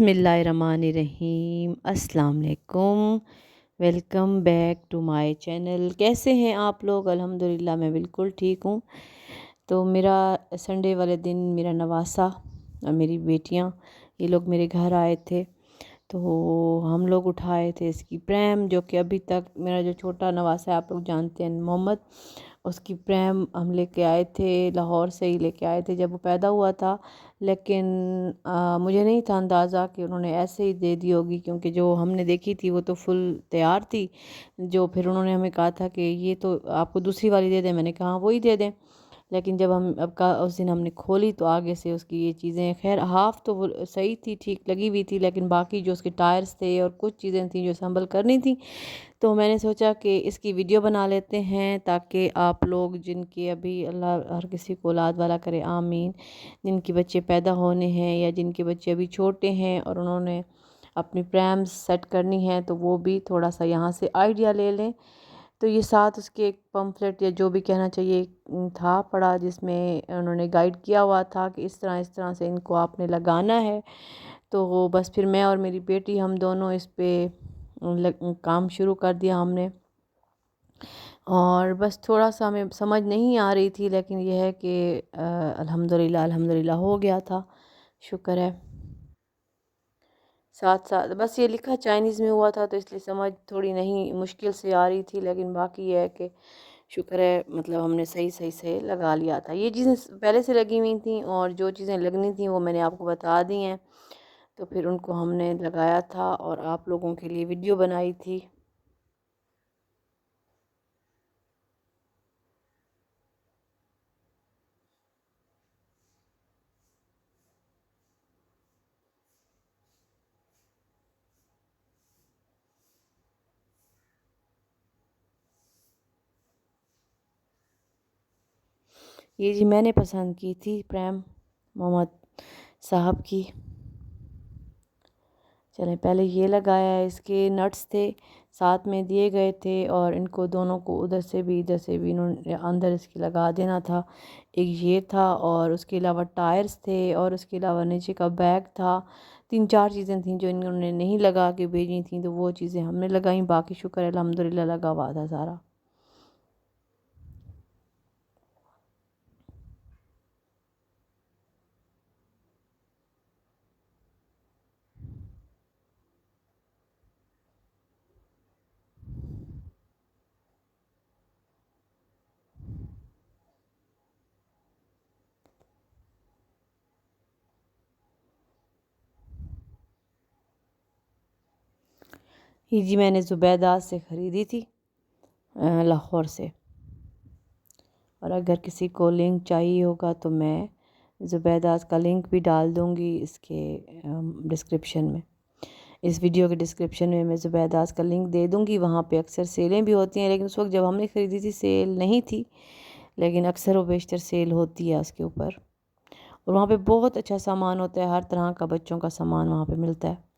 बिस्मिल्लाहिर्रहमानिर्रहीम। अस्सलाम वालेकुम। Welcome back to my channel. कैसे हैं आप लोग? अल्हम्दुलिल्लाह मैं बिल्कुल ठीक हूँ। तो मेरा संडे वाले दिन मेरा नवासा और मेरी बेटियाँ ये लोग मेरे घर आए थे। तो हम लोग उठाए थे इसकी प्रैम, जो कि अभी तक मेरा जो छोटा नवासा है आप लोग जानते हैं मोहम्मद, उसकी प्रैम हम लेके आए थे, लाहौर से ही लेके आए थे जब वो पैदा हुआ था। लेकिन मुझे नहीं था अंदाज़ा कि उन्होंने ऐसे ही दे दी होगी, क्योंकि जो हमने देखी थी वो तो फुल तैयार थी। जो फिर उन्होंने हमें कहा था कि ये तो आपको दूसरी वाली दे दें, मैंने कहा हाँ वही दे दें। लेकिन जब हम अब का उस दिन हमने खोली तो आगे से उसकी ये चीज़ें, खैर हाफ़ तो वो सही थी, ठीक लगी हुई थी, लेकिन बाकी जो उसके टायर्स थे और कुछ चीज़ें थी जो संभल करनी थी। तो मैंने सोचा कि इसकी वीडियो बना लेते हैं, ताकि आप लोग जिनके अभी अल्लाह हर किसी को औलाद वाला करे आमीन, जिनके बच्चे पैदा होने हैं या जिनके बच्चे अभी छोटे हैं और उन्होंने अपनी प्रैम्स सेट करनी है, तो वो भी थोड़ा सा यहाँ से आइडिया ले लें। तो ये साथ उसके एक पम्फलेट या जो भी कहना चाहिए था पड़ा, जिसमें उन्होंने गाइड किया हुआ था कि इस तरह से इनको आपने लगाना है। तो वो बस फिर मैं और मेरी बेटी हम दोनों इस पे काम शुरू कर दिया हमने। और बस थोड़ा सा हमें समझ नहीं आ रही थी, लेकिन यह है कि अल्हम्दुलिल्लाह अल्हम्दुलिल्लाह हो गया था, शुक्र है। साथ साथ बस ये लिखा चाइनीज़ में हुआ था, तो इसलिए समझ थोड़ी नहीं मुश्किल से आ रही थी, लेकिन बाकी ये है कि शुक्र है, मतलब हमने सही सही से लगा लिया था। ये चीज़ें पहले से लगी हुई थी और जो चीज़ें लगनी थी वो मैंने आपको बता दी हैं। तो फिर उनको हमने लगाया था और आप लोगों के लिए वीडियो बनाई थी। ये जी मैंने पसंद की थी प्रैम मोहम्मद साहब की। चलें, पहले ये लगाया है, इसके नट्स थे साथ में दिए गए थे और इनको दोनों को उधर से भी इधर से भी इन्होंने अंदर इसके लगा देना था। एक ये था और उसके अलावा टायर्स थे और उसके अलावा नीचे का बैग था। 3-4 चीज़ें थीं जो इन्होंने नहीं लगा के भेजी थी, तो वो चीज़ें हमने लगाई। बाकी शुक्र है अल्हम्दुलिल्लाह लगा हुआ था सारा। ये जी मैंने ज़ुबैदा से ख़रीदी थी, लाहौर से। और अगर किसी को लिंक चाहिए होगा तो मैं ज़ुबैदास का लिंक भी डाल दूँगी इसके डिस्क्रिप्शन में। इस वीडियो के डिस्क्रिप्शन में मैं ज़ुबैदास का लिंक दे दूँगी। वहाँ पे अक्सर सेलें भी होती हैं, लेकिन उस वक्त जब हमने ख़रीदी थी सेल नहीं थी, लेकिन अक्सर व बेशतर सेल होती है उसके ऊपर। और वहाँ पे बहुत अच्छा सामान होता है, हर तरह का बच्चों का सामान वहाँ पे मिलता है।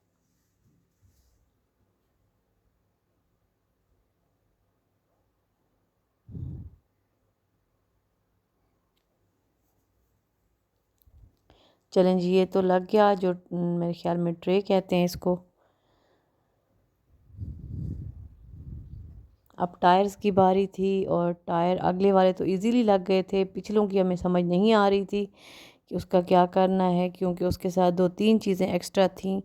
चलें जी, ये तो लग गया, जो मेरे ख्याल में ट्रे कहते हैं इसको। अब टायर्स की बारी थी और टायर अगले वाले तो इजीली लग गए थे, पिछलों की हमें समझ नहीं आ रही थी कि उसका क्या करना है, क्योंकि उसके साथ 2-3 चीज़ें एक्स्ट्रा थीं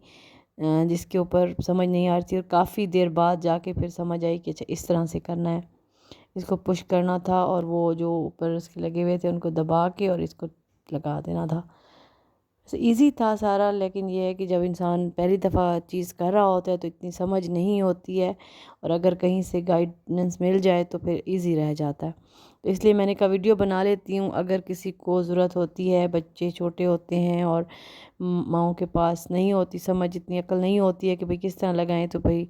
जिसके ऊपर समझ नहीं आ रही थी। और काफ़ी देर बाद जाके फिर समझ आई कि अच्छा इस तरह से करना है, इसको पुश करना था और वो जो ऊपर उसके लगे हुए थे उनको दबा के और इसको लगा देना था। इजी था सारा, लेकिन ये है कि जब इंसान पहली दफ़ा चीज़ कर रहा होता है तो इतनी समझ नहीं होती है, और अगर कहीं से गाइडेंस मिल जाए तो फिर इजी रह जाता है। तो इसलिए मैंने कहा वीडियो बना लेती हूँ, अगर किसी को ज़रूरत होती है, बच्चे छोटे होते हैं और माँओं के पास नहीं होती समझ, इतनी अक्ल नहीं होती है कि भाई किस तरह लगाएं, तो भाई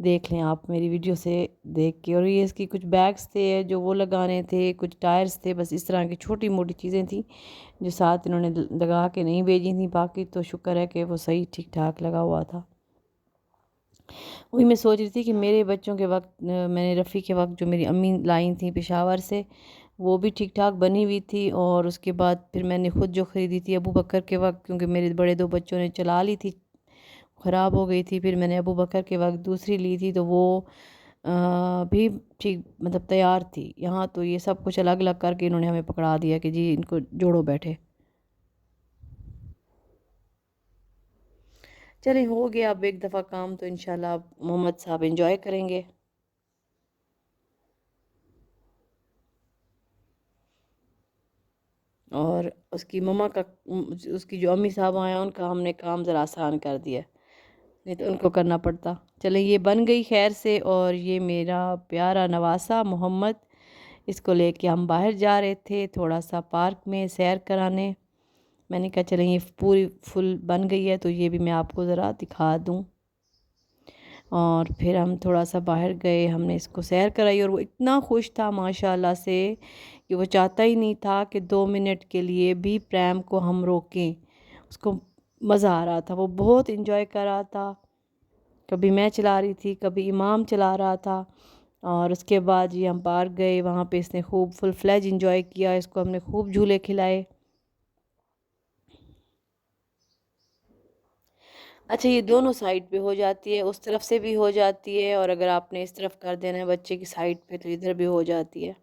देख लें आप मेरी वीडियो से देख के। और ये इसकी कुछ बैग्स थे जो वो लगाने थे, कुछ टायर्स थे, बस इस तरह की छोटी मोटी चीज़ें थी जो साथ इन्होंने लगा के नहीं भेजी थी। बाकी तो शुक्र है कि वो सही ठीक ठाक लगा हुआ था। वही मैं सोच रही थी कि मेरे बच्चों के वक्त मैंने रफ़ी के वक्त जो मेरी अम्मी लाई थी पेशावर से, वो भी ठीक ठाक बनी हुई थी। और उसके बाद फिर मैंने ख़ुद जो ख़रीदी थी अबू बकर के वक्त, क्योंकि मेरे बड़े 2 बच्चों ने चला ली थी ख़राब हो गई थी। फिर मैंने अबू बकर के वक्त दूसरी ली थी, तो वो भी ठीक मतलब तैयार थी। यहाँ तो ये सब कुछ अलग अलग करके इन्होंने हमें पकड़ा दिया कि जी इनको जोड़ो बैठे। चलें, हो गया अब एक दफ़ा काम, तो इंशाल्लाह मोहम्मद साहब एंजॉय करेंगे। और उसकी मम्मा का उसकी जो अम्मी साहब आए उनका हमने काम ज़रा आसान कर दिया, नहीं तो उनको करना पड़ता। चलें, ये बन गई खैर से। और ये मेरा प्यारा नवासा मोहम्मद, इसको लेके हम बाहर जा रहे थे थोड़ा सा पार्क में सैर कराने। मैंने कहा चलें ये पूरी फुल बन गई है तो ये भी मैं आपको ज़रा दिखा दूँ। और फिर हम थोड़ा सा बाहर गए, हमने इसको सैर कराई, और वो इतना खुश था माशाल्लाह से कि वो चाहता ही नहीं था कि 2 मिनट के लिए भी प्रैम को हम रोकें। उसको मज़ा आ रहा था, वो बहुत इंजॉय कर रहा था। कभी मैं चला रही थी, कभी इमाम चला रहा था। और उसके बाद ये हम पार्क गए, वहाँ पे इसने खूब फुल फ्लेज इंजॉय किया। इसको हमने खूब झूले खिलाए। अच्छा, ये दोनों साइड पे हो जाती है, उस तरफ से भी हो जाती है, और अगर आपने इस तरफ कर देना है बच्चे की साइड पे तो इधर भी हो जाती है।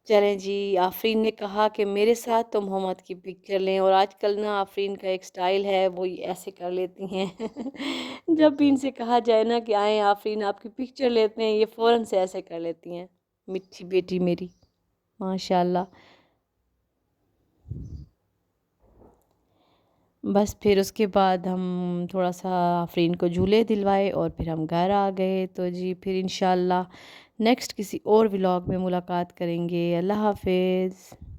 चलें जी, आफरीन ने कहा कि मेरे साथ तो मोहम्मद की पिक्चर लें, और आजकल ना आफरीन का एक स्टाइल है, वो ये ऐसे कर लेती हैं। जब भी इनसे कहा जाए ना कि आएँ आफरीन आपकी पिक्चर लेते हैं, ये फ़ौरन से ऐसे कर लेती हैं, मिठी बेटी मेरी माशाल्लाह। बस फिर उसके बाद हम थोड़ा सा आफरीन को झूले दिलवाए और फिर हम घर आ गए। तो जी फिर इंशाल्लाह नेक्स्ट किसी और व्लॉग में मुलाकात करेंगे। अल्लाह हाफ़िज़।